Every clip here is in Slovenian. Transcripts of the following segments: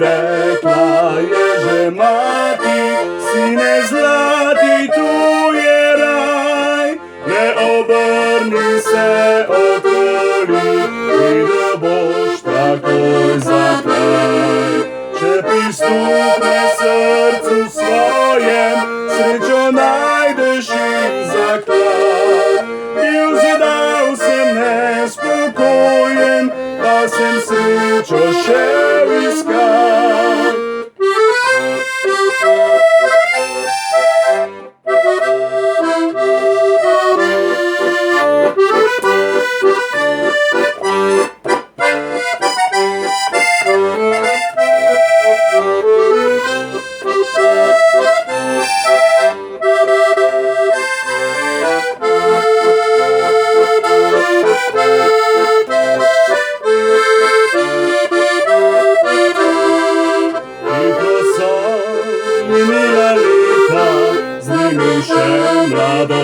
rekla je že mati, sine zlati, tu je raj. Ne obrni se okoli, videl boš takoj za kraj. Če prisluhne srcu svojem, srečo najdeš in zaklad. Bil zedal sem nespokojen, pa sem srečo šel iskat. Minila leta, z njimi še mladost.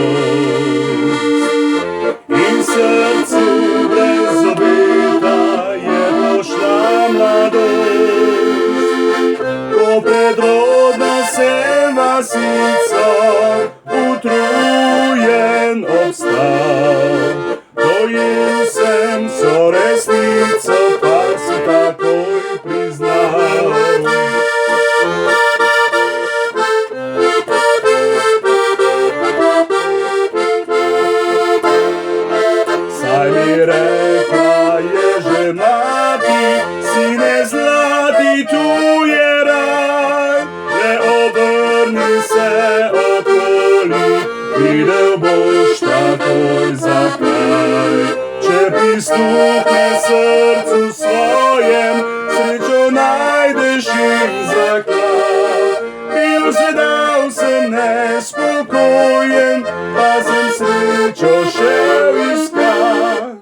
In srcu brez obeta je pošla mladost. Ko predrodna sem vasica, utrujen obstal. Dojel sem so resnico, pa si takoj priznal. Saj mi rekla je že mati, sine zlati, tu je raj. Ne obrni se okoli, videl boš takoj za kraj. Če prisluhne srcu svojem, srečo najdeš in zaklad. Bil zedal sem nespokojen, pa sem srečo šel iskat.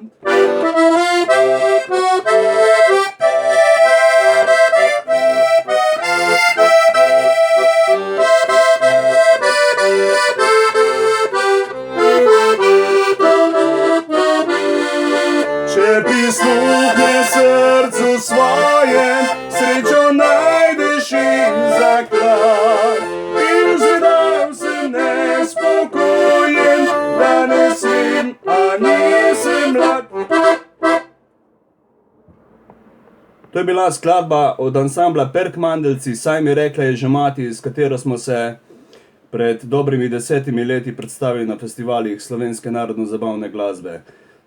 Če prisluhne srcu svojem, srečo najdeš in zaklad. Bil zedal sem nespokojen, danes sem, a nisem mlad. To je bila skladba od ansambla Perkmandeljci, Saj mi rekla je že mati, s katero smo se pred dobrimi 10 leti predstavili na festivalih slovenske narodno-zabavne glasbe.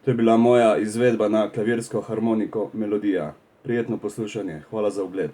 To je bila moja izvedba na klavirsko harmoniko Melodija. Prijetno poslušanje, hvala za ogled.